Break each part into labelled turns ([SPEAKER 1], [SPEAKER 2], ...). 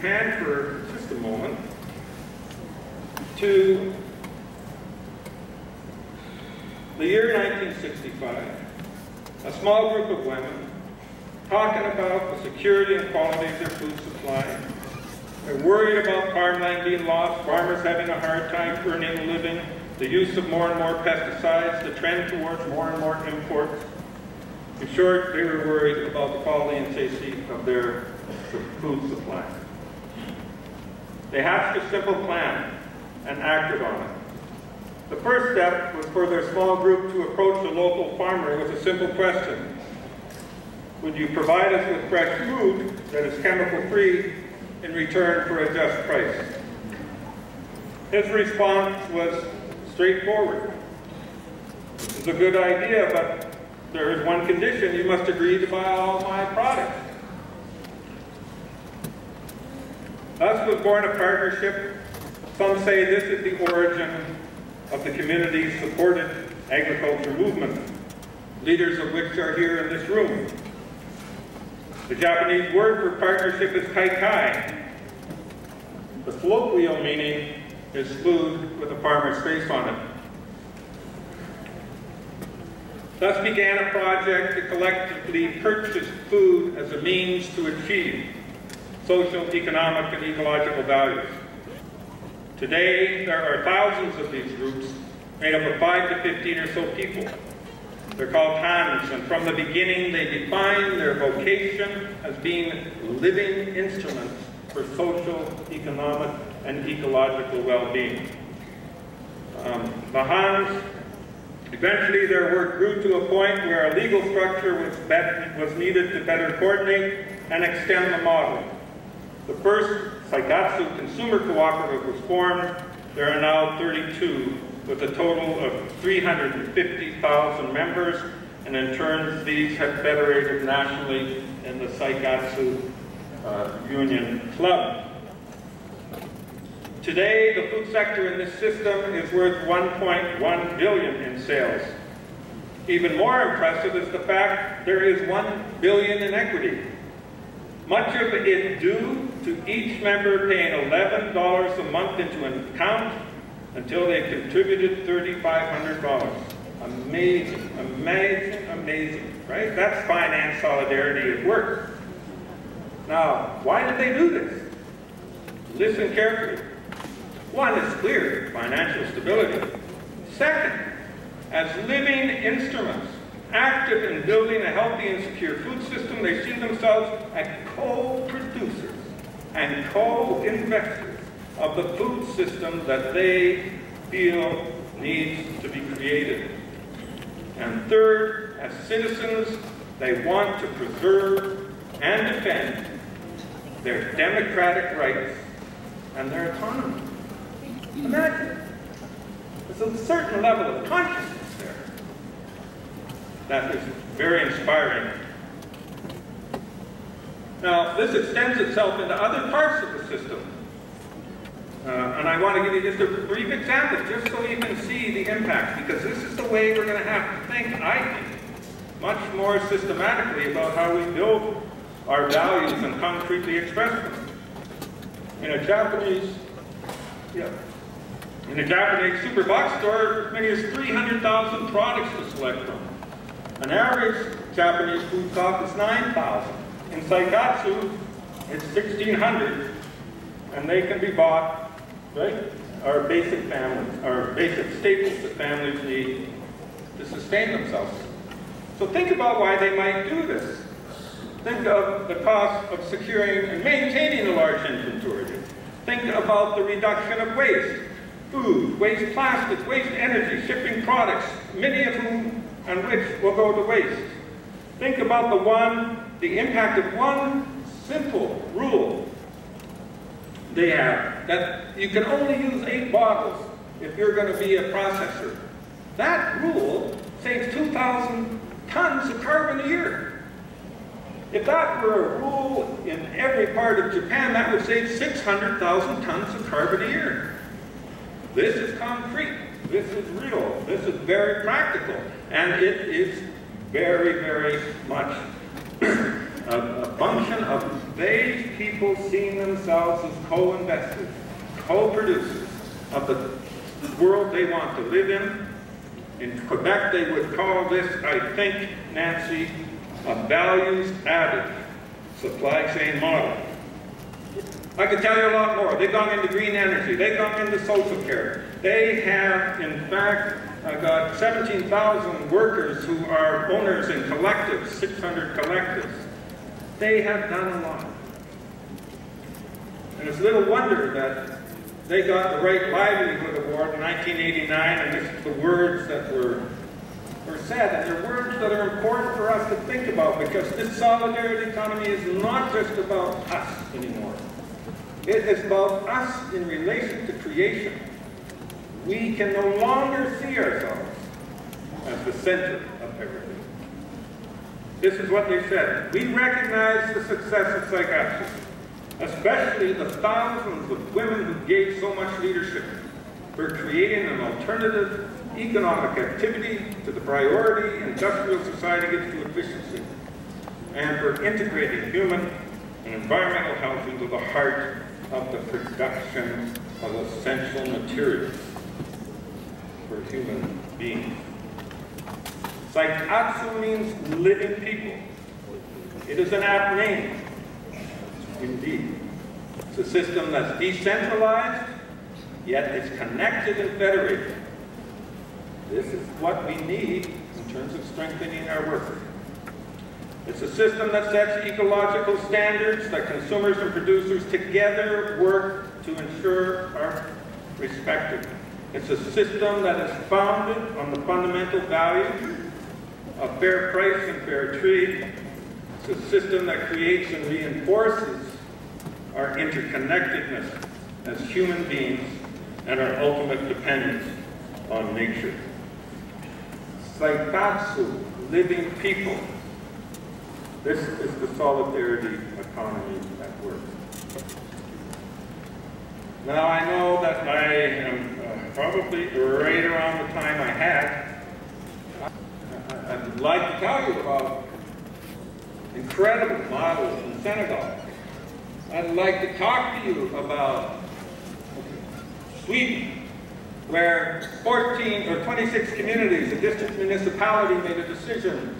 [SPEAKER 1] Japan for just a moment to the year 1965. A small group of women talking about the security and quality of their food supply. They're worried about farmland being lost, farmers having a hard time earning a living, the use of more and more pesticides, the trend towards more and more imports. In short, they were worried about the quality and safety of their food supply. They hatched a simple plan and acted on it. The first step was for their small group to approach a local farmer with a simple question. Would you provide us with fresh food that is chemical-free in return for a just price? His response was straightforward. This is a good idea, but there is one condition. You must agree to buy all my products. Thus was born a partnership. Some say this is the origin of the community's supported agriculture movement, leaders of which are here in this room. The Japanese word for partnership is kaikai. The colloquial meaning is food with a farmer's face on it. Thus began a project to collectively purchase food as a means to achieve social, economic, and ecological values. Today, there are thousands of these groups made up of 5 to 15 or so people. They're called Hans, and from the beginning they define their vocation as being living instruments for social, economic, and ecological well-being. The Hans, eventually their work grew to a point where a legal structure was needed to better coordinate and extend the model. The first Seikatsu consumer cooperative was formed. There are now 32 with a total of 350,000 members, and in turn these have federated nationally in the Seikatsu Union Club. Today, the food sector in this system is worth $1.1 billion in sales. Even more impressive is the fact there is $1 billion in equity. Much of it due to each member paying $11 a month into an account until they contributed $3,500. Amazing, amazing, amazing, right? That's finance solidarity at work. Now, why did they do this? Listen carefully. One is clear, financial stability. Second, as living instruments, active in building a healthy and secure food system, they see themselves as co-producers and co-investors of the food system that they feel needs to be created. And third, as citizens, they want to preserve and defend their democratic rights and their autonomy. Imagine, there's a certain level of consciousness there that is very inspiring. Now, this extends itself into other parts of the system. And I want to give you just a brief example, just so you can see the impact, because this is the way we're going to have to think, I think, much more systematically about how we build our values and concretely express them. In a Japanese super box store, as many as 300,000 products to select from. An average Japanese food cost is 9,000. In Seikatsu, it's 1,600, and they can be bought, right? Our basic staples that families need to sustain themselves. So think about why they might do this. Think of the cost of securing and maintaining a large inventory. Think about the reduction of waste, food, waste plastics, waste energy, shipping products, many of whom and which will go to waste. Think about the impact of one simple rule they have, that you can only use 8 bottles if you're going to be a processor. That rule saves 2,000 tons of carbon a year. If that were a rule in every part of Japan, that would save 600,000 tons of carbon a year. This is concrete. This is real. This is very practical. And it is very, very much a function of these people seeing themselves as co-investors, co-producers of the world they want to live in. In Quebec, they would call this, I think, Nancy, a values-added supply chain model. I could tell you a lot more. They've gone into green energy. They've gone into social care. They have, in fact, got 17,000 workers who are owners in collectives, 600 collectives. They have done a lot. And it's little wonder that they got the Right Livelihood Award in 1989, and this is the words that were said, and they're words that are important for us to think about, because this solidarity economy is not just about us anymore. It is about us in relation to creation. We can no longer see ourselves as the center of everything. This is what they said. We recognize the success of Seikatsu, especially the thousands of women who gave so much leadership for creating an alternative economic activity to the priority industrial society gives to efficiency, and for integrating human and environmental health into the heart of the production of essential materials for human beings. Seikatsu means living people. It is an apt name, indeed. It's a system that's decentralized, yet it's connected and federated. This is what we need in terms of strengthening our workers. It's a system that sets ecological standards that consumers and producers together work to ensure are respected. It's a system that is founded on the fundamental values of fair price and fair trade. It's a system that creates and reinforces our interconnectedness as human beings and our ultimate dependence on nature. Seikatsu, living people. This is the solidarity economy at work. Now I know that I am probably right around the time I had. I'd like to tell you about incredible models in Senegal. I'd like to talk to you about Sweden, where 14 or 26 communities, a district municipality made a decision,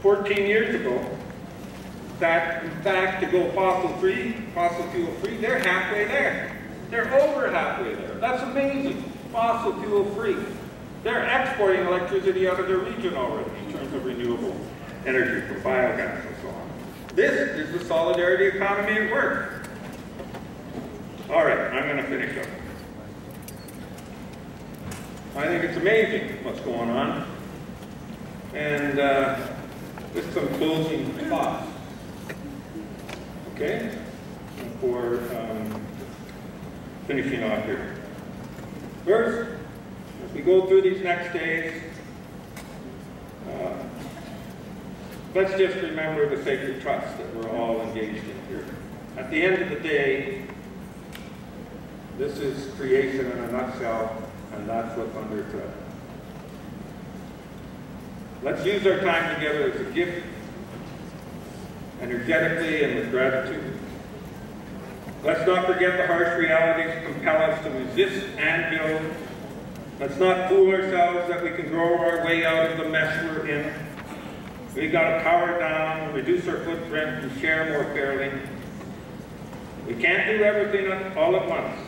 [SPEAKER 1] 14 years ago, that in fact to go fossil fuel free, they're halfway there. They're over halfway there. That's amazing. Fossil fuel free. They're exporting electricity out of their region already in terms of renewable energy for biogas and so on. This is the solidarity economy at work. All right, I'm going to finish up. I think it's amazing what's going on. And just some closing thoughts. Okay? For finishing off here. First, as we go through these next days, let's just remember the sacred trust that we're all engaged in here. At the end of the day, this is creation in a nutshell, and that's what's under threat. Let's use our time together as a gift, energetically and with gratitude. Let's not forget the harsh realities that compel us to resist and build. Let's not fool ourselves that we can grow our way out of the mess we're in. We've got to power down, reduce our footprint, and share more fairly. We can't do everything all at once.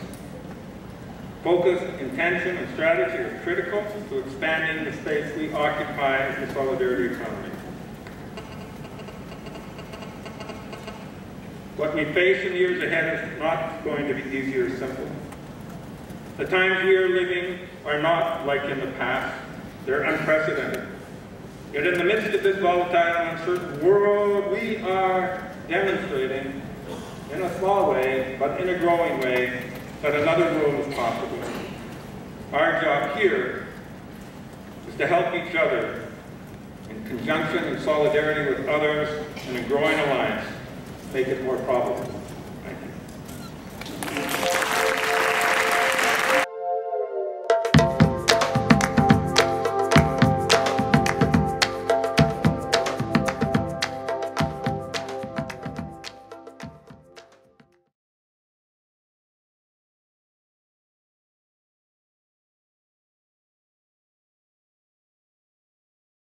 [SPEAKER 1] Focus, intention, and strategy are critical to expanding the space we occupy in the solidarity economy. What we face in the years ahead is not going to be easy or simple. The times we are living are not like in the past. They're unprecedented. Yet in the midst of this volatile and uncertain world, we are demonstrating, in a small way, but in a growing way, that another world is possible. Our job here is to help each other in conjunction and solidarity with others and in growing alliance, make it more probable.